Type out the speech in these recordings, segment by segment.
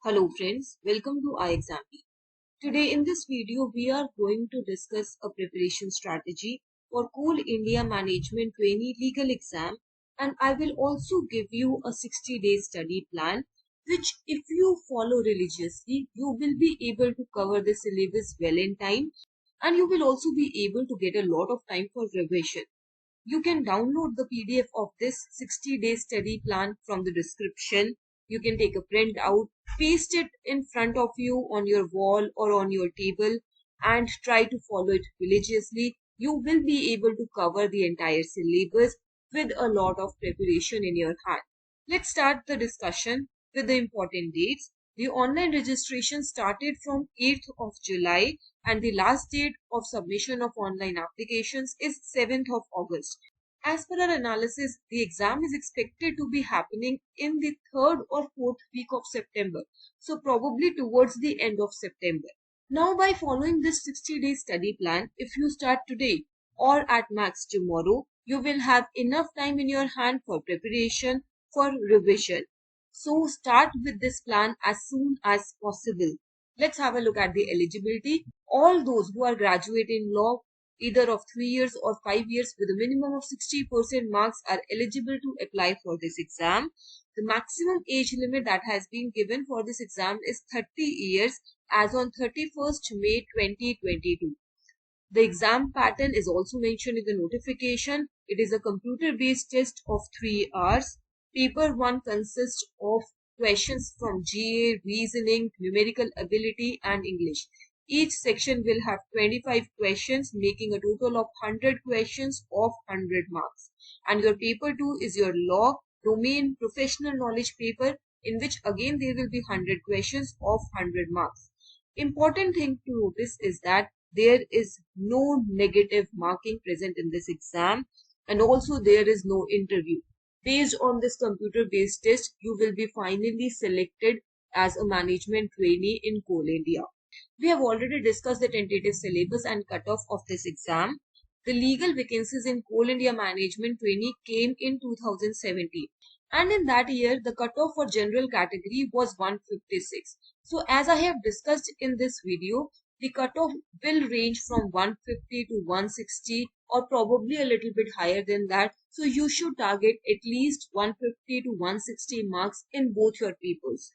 Hello friends, welcome to iExample. Today in this video we are going to discuss a preparation strategy for Coal India Management Trainee Legal Exam, and I will also give you a 60-day study plan which if you follow religiously you will be able to cover the syllabus well in time, and you will also be able to get a lot of time for revision. You can download the PDF of this 60-day study plan from the description. You can take a print out, paste it in front of you on your wall or on your table and try to follow it religiously. You will be able to cover the entire syllabus with a lot of preparation in your hand. Let's start the discussion with the important dates. The online registration started from 8th of July and the last date of submission of online applications is 7th of August. As per our analysis, the exam is expected to be happening in the third or fourth week of September, so probably towards the end of September. Now, by following this 60-day study plan, if you start today or at max tomorrow, you will have enough time in your hand for preparation, for revision. So start with this plan as soon as possible. Let's have a look at the eligibility. All those who are graduate in law, either of 3 years or 5 years with a minimum of 60% marks are eligible to apply for this exam. The maximum age limit that has been given for this exam is 30 years as on 31st May 2022. The exam pattern is also mentioned in the notification. It is a computer-based test of 3 hours. Paper 1 consists of questions from GA, reasoning, numerical ability and English. Each section will have 25 questions, making a total of 100 questions of 100 marks. And your paper 2 is your law, domain, professional knowledge paper, in which again there will be 100 questions of 100 marks. Important thing to notice is that there is no negative marking present in this exam, and also there is no interview. Based on this computer-based test, you will be finally selected as a management trainee in Coal India. We have already discussed the tentative syllabus and cutoff of this exam. The legal vacancies in Coal India Management Trainee came in 2017. And in that year, the cutoff for general category was 156. So as I have discussed in this video, the cutoff will range from 150 to 160 or probably a little bit higher than that. So you should target at least 150 to 160 marks in both your papers.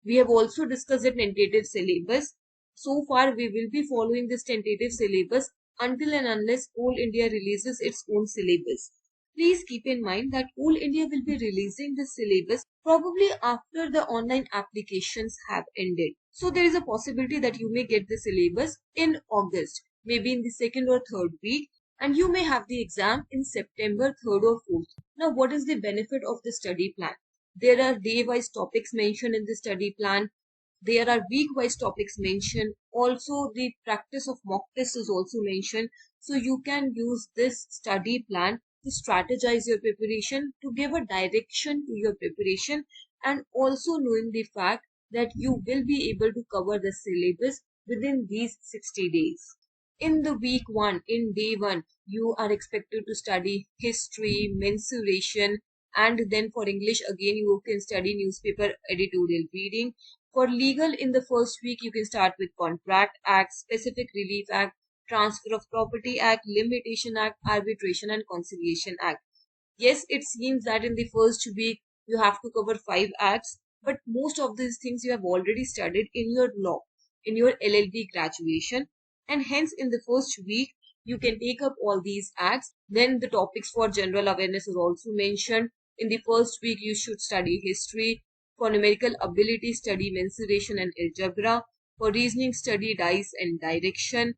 We have also discussed the tentative syllabus. So far, we will be following this tentative syllabus until and unless Coal India releases its own syllabus. Please keep in mind that Coal India will be releasing the syllabus probably after the online applications have ended. So there is a possibility that you may get the syllabus in August, maybe in the second or third week, and you may have the exam in September 3rd or 4th. Now, what is the benefit of the study plan? There are day-wise topics mentioned in the study plan. There are week-wise topics mentioned. Also, the practice of mock test is also mentioned. So you can use this study plan to strategize your preparation, to give a direction to your preparation, and also knowing the fact that you will be able to cover the syllabus within these 60 days. In the week 1, in day 1, you are expected to study history, mensuration, and then for English again you can study newspaper editorial reading. For legal, in the first week you can start with Contract Act, Specific Relief Act, Transfer of Property Act, Limitation Act, Arbitration and Conciliation Act. Yes, it seems that in the first week you have to cover 5 acts, but most of these things you have already studied in your law, in your LLB graduation, and hence in the first week you can take up all these acts. Then the topics for general awareness is also mentioned. In the first week, you should study history. For numerical ability, study mensuration and algebra. For reasoning, study dice and direction.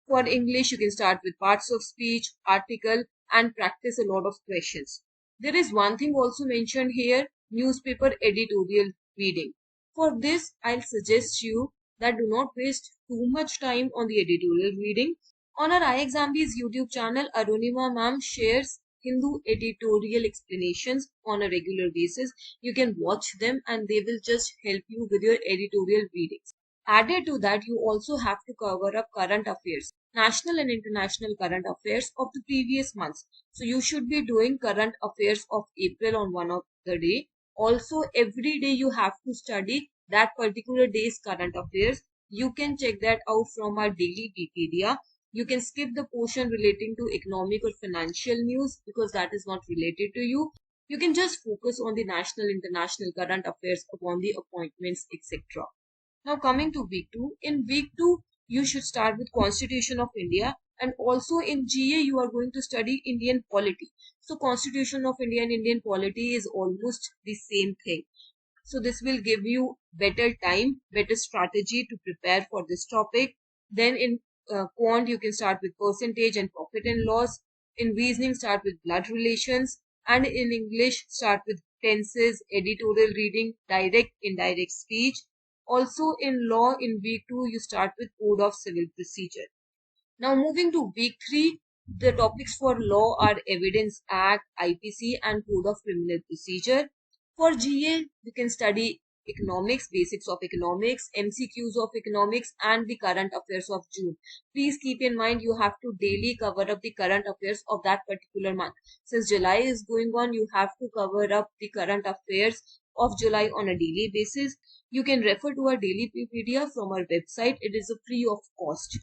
For English, you can start with parts of speech, article, and practice a lot of questions. There is one thing also mentioned here, newspaper editorial reading. For this, I'll suggest you that do not waste too much time on the editorial reading. On our iExamB's YouTube channel, Vidhika Mam shares Hindu editorial explanations on a regular basis. You can watch them and they will just help you with your editorial readings. Added to that, you also have to cover up current affairs, national and international current affairs of the previous months. So you should be doing current affairs of April on one of the day. Also, every day you have to study that particular day's current affairs. You can check that out from our daily Wikipedia. You can skip the portion relating to economic or financial news because that is not related to you. You can just focus on the national, international current affairs upon the appointments, etc. Now coming to week 2. In week 2, you should start with Constitution of India, and also in GA you are going to study Indian polity. So Constitution of India and Indian polity is almost the same thing. So this will give you better time, better strategy to prepare for this topic. Then in quant, you can start with percentage and profit and loss. In reasoning, start with blood relations. And in English, start with tenses, editorial reading, direct, indirect speech. Also in law, in week 2, you start with code of civil procedure. Now moving to week 3, the topics for law are Evidence Act, IPC and Code of Criminal Procedure. For GA, you can study economics, basics of economics, MCQs of economics and the current affairs of June. Please keep in mind you have to daily cover up the current affairs of that particular month. Since July is going on, you have to cover up the current affairs of July on a daily basis. You can refer to our daily PDF from our website. It is a free of cost.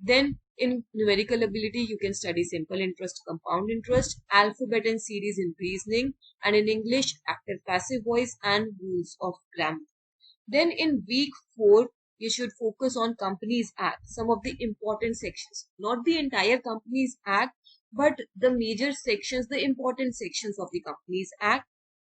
Then in numerical ability, you can study simple interest, compound interest, alphabet and series in reasoning, and in English, active passive voice and rules of grammar. Then in week 4, you should focus on Companies Act, some of the important sections, not the entire Companies Act, but the major sections, the important sections of the Companies Act,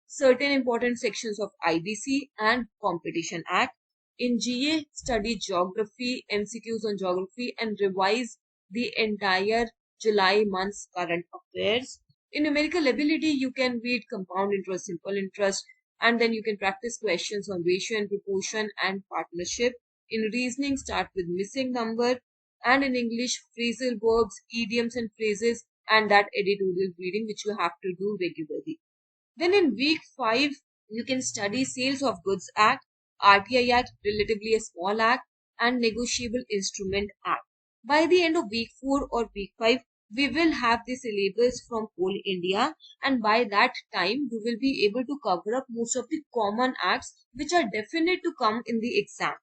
certain important sections of IBC and Competition Act. In GA, study geography, MCQs on geography, and revise the entire July month's current affairs. In numerical ability, you can read compound interest, simple interest, and then you can practice questions on ratio and proportion and partnership. In reasoning, start with missing number, and in English, phrasal verbs, idioms and phrases, and that editorial reading which you have to do regularly. Then in week 5, you can study Sales of Goods Act, RTI Act, relatively a small act, and Negotiable Instrument Act. By the end of week 4 or week 5, we will have the syllabus from Coal India, and by that time, we will be able to cover up most of the common acts which are definite to come in the exam.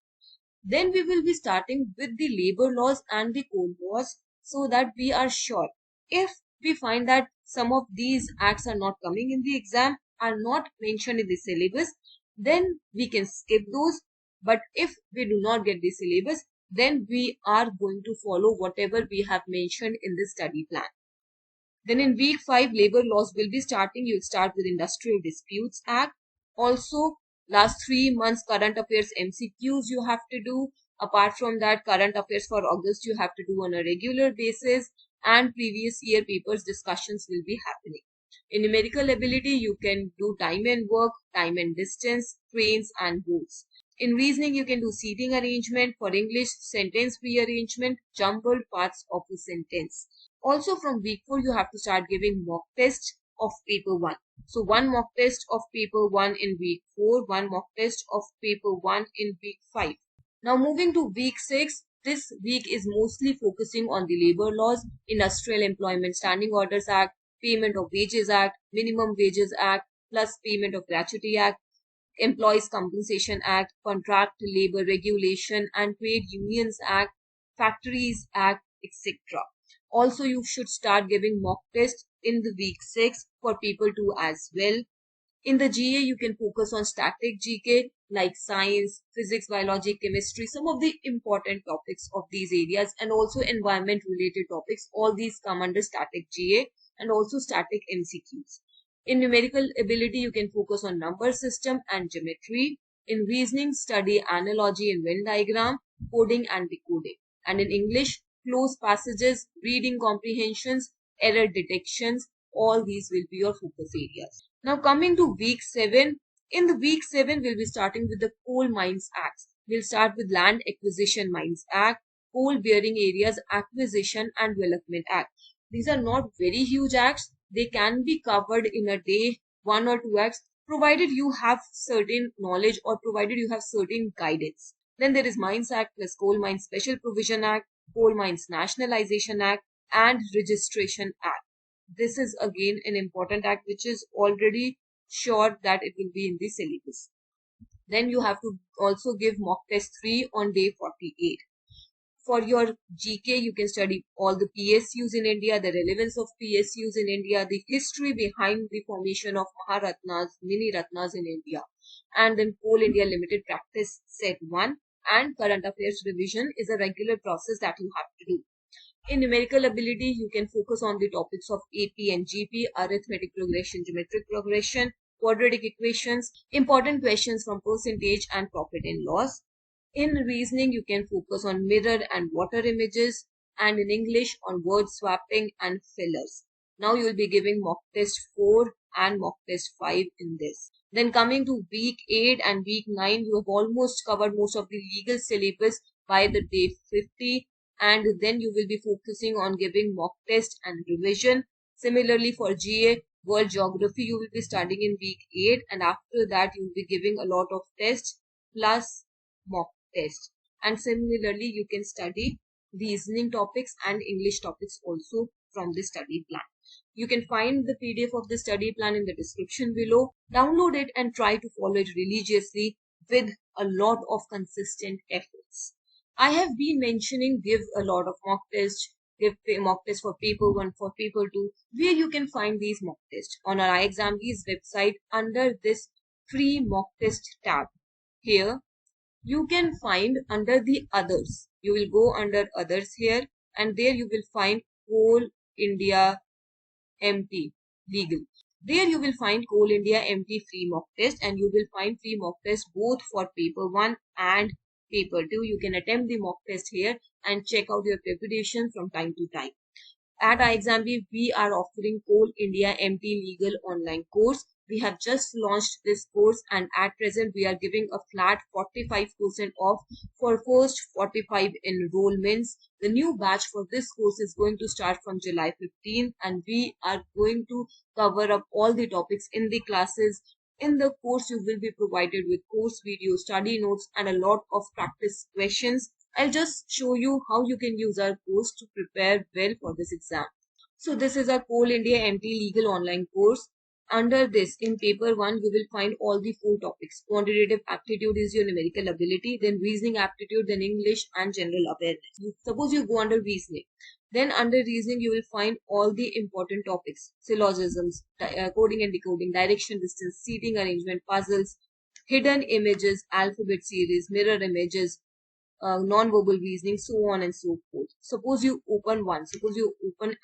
Then we will be starting with the labor laws and the coal laws so that we are sure. If we find that some of these acts are not coming in the exam, are not mentioned in the syllabus, then we can skip those. But if we do not get the syllabus, then we are going to follow whatever we have mentioned in the study plan. Then in week 5, labor laws will be starting. You'll start with Industrial Disputes Act. Also, last 3 months current affairs MCQs you have to do. Apart from that, current affairs for August you have to do on a regular basis, and previous year papers discussions will be happening. In numerical ability, you can do time and work, time and distance, trains and boats. In reasoning, you can do seating arrangement. For English, sentence rearrangement, jumbled parts of the sentence. Also from week 4, you have to start giving mock test of paper 1. So one mock test of paper 1 in week 4, one mock test of paper 1 in week 5. Now moving to week 6, this week is mostly focusing on the labor laws, Industrial Employment Standing Orders Act, Payment of Wages Act, Minimum Wages Act, plus Payment of Gratuity Act, Employees Compensation Act, Contract Labor Regulation and Trade Unions Act, Factories Act, etc. Also, you should start giving mock tests in the week 6 for people 2 as well. In the GA, you can focus on static GK like science, physics, biology, chemistry, some of the important topics of these areas, and also environment related topics. All these come under static GA and also static MCQs. In numerical ability, you can focus on number system and geometry. In reasoning, study analogy and Venn diagram, coding and decoding. And in English, close passages, reading comprehensions, error detections, all these will be your focus areas. Now coming to week 7, in the week 7, we'll be starting with the Coal Mines Acts. We'll start with Land Acquisition Mines Act, Coal Bearing Areas Acquisition and Development Act. These are not very huge acts. They can be covered in a day, 1 or 2 acts, provided you have certain knowledge or provided you have certain guidance. Then there is Mines Act plus Coal Mines Special Provision Act, Coal Mines Nationalization Act and Registration Act. This is again an important act which is already sure that it will be in the syllabus. Then you have to also give mock test 3 on day 48. For your GK, you can study all the PSUs in India, the relevance of PSUs in India, the history behind the formation of Maharatnas, Mini Ratnas in India, and then Coal India Limited Practice Set 1 and Current Affairs Revision is a regular process that you have to do. In numerical ability, you can focus on the topics of AP and GP, arithmetic progression, geometric progression, quadratic equations, important questions from percentage and profit and loss. In reasoning, you can focus on mirror and water images, and in English on word swapping and fillers. Now you will be giving mock test 4 and mock test 5 in this. Then coming to week 8 and week 9, you have almost covered most of the legal syllabus by the day 50, and then you will be focusing on giving mock test and revision. Similarly for GA, World Geography, you will be studying in week 8, and after that you will be giving a lot of tests plus mock test. And similarly, you can study reasoning topics and English topics also from the study plan. You can find the PDF of the study plan in the description below. Download it and try to follow it religiously with a lot of consistent efforts. I have been mentioning give a lot of mock tests, give mock tests for paper 1, for paper 2, where you can find these mock tests on our iExamPee's website under this free mock test tab. Here you can find under the others. You will go under others here, and there you will find Coal India MT legal. There you will find Coal India MT free mock test, and you will find free mock test both for paper 1 and paper 2. You can attempt the mock test here and check out your preparation from time to time. At iExamPee, we are offering Coal India MT Legal online course. We have just launched this course, and at present we are giving a flat 45% off for first 45 enrollments. The new batch for this course is going to start from July 15th, and we are going to cover up all the topics in the classes. In the course, you will be provided with course videos, study notes, and a lot of practice questions. I'll just show you how you can use our course to prepare well for this exam. So this is our Coal India MT Legal online course. Under this, in paper 1, you will find all the 4 topics. Quantitative aptitude is your numerical ability, then reasoning aptitude, then English and general awareness. Suppose you go under reasoning. Then under reasoning, you will find all the important topics. Syllogisms, coding and decoding, direction, distance, seating arrangement, puzzles, hidden images, alphabet series, mirror images, non-verbal reasoning, so on and so forth. Suppose you open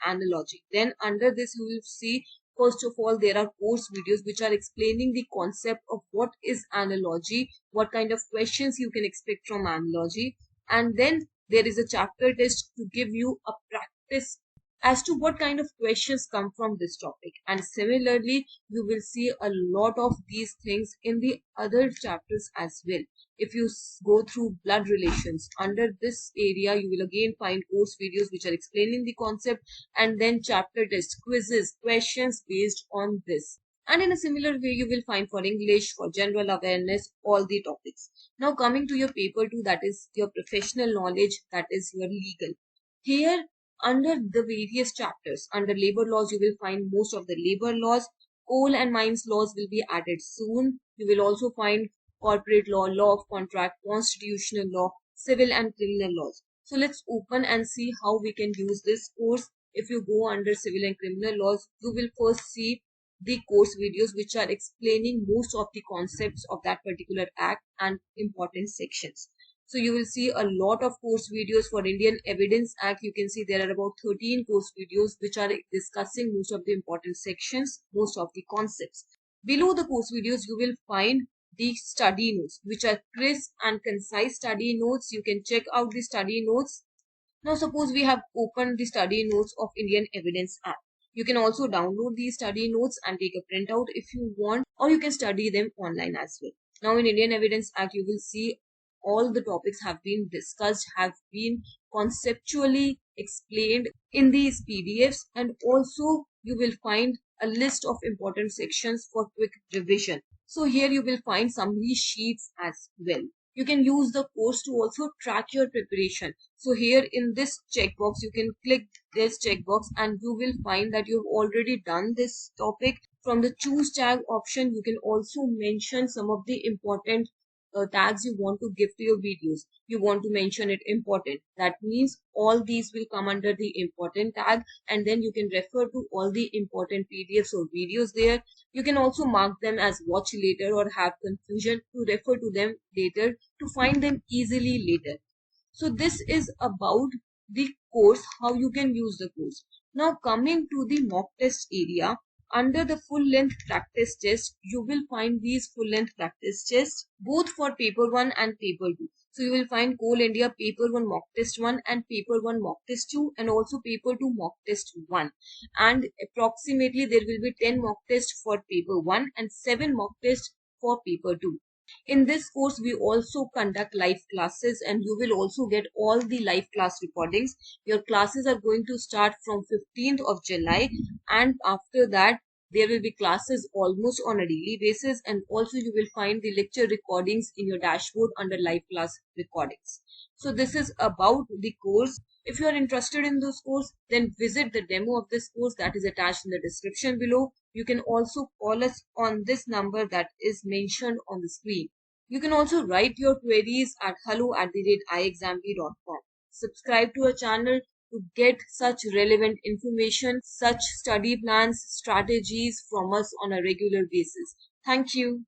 analogy. Then under this you will see, first of all, there are course videos which are explaining the concept of what is analogy, what kind of questions you can expect from analogy, and then there is a chapter test to give you a practice as to what kind of questions come from this topic. And similarly, you will see a lot of these things in the other chapters as well. If you go through blood relations, under this area you will again find course videos which are explaining the concept, and then chapter test, quizzes, questions based on this. And in a similar way you will find for English, for general awareness, all the topics. Now coming to your paper 2, that is your professional knowledge, that is your legal. Here under the various chapters, under labor laws, you will find most of the labor laws. Coal and mines laws will be added soon. You will also find corporate law, law of contract, constitutional law, civil and criminal laws. So let's open and see how we can use this course. If you go under civil and criminal laws, you will first see the course videos which are explaining most of the concepts of that particular act and important sections. So you will see a lot of course videos for Indian Evidence Act. You can see there are about 13 course videos which are discussing most of the important sections, most of the concepts. Below the course videos, you will find the study notes, which are crisp and concise study notes. You can check out the study notes. Now suppose we have opened the study notes of Indian Evidence Act. You can also download these study notes and take a printout if you want, or you can study them online as well. Now in Indian Evidence Act, you will see all the topics have been discussed, have been conceptually explained in these PDFs, and also you will find a list of important sections for quick revision. So here you will find summary sheets as well. You can use the course to also track your preparation. So here in this checkbox, you can click this checkbox and you will find that you have already done this topic. From the choose tag option, you can also mention some of the important tags you want to give to your videos. You want to mention it important. That means all these will come under the important tag, and then you can refer to all the important PDFs or videos there. You can also mark them as watch later or have confusion to refer to them later to find them easily later. So this is about the course, how you can use the course. Now coming to the mock test area, under the full length practice test, you will find these full length practice tests both for paper 1 and paper 2. So you will find Coal India paper 1 mock test 1 and paper 1 mock test 2 and also paper 2 mock test 1. And approximately there will be 10 mock tests for paper 1 and 7 mock tests for paper 2. In this course, we also conduct live classes and you will also get all the live class recordings. Your classes are going to start from 15th of July, and after that, there will be classes almost on a daily basis, and also you will find the lecture recordings in your dashboard under live class recordings. So this is about the course. If you are interested in this course, then visit the demo of this course that is attached in the description below. You can also call us on this number that is mentioned on the screen. You can also write your queries at hello@iexambly.com. Subscribe to our channel to get such relevant information, such study plans, strategies from us on a regular basis. Thank you.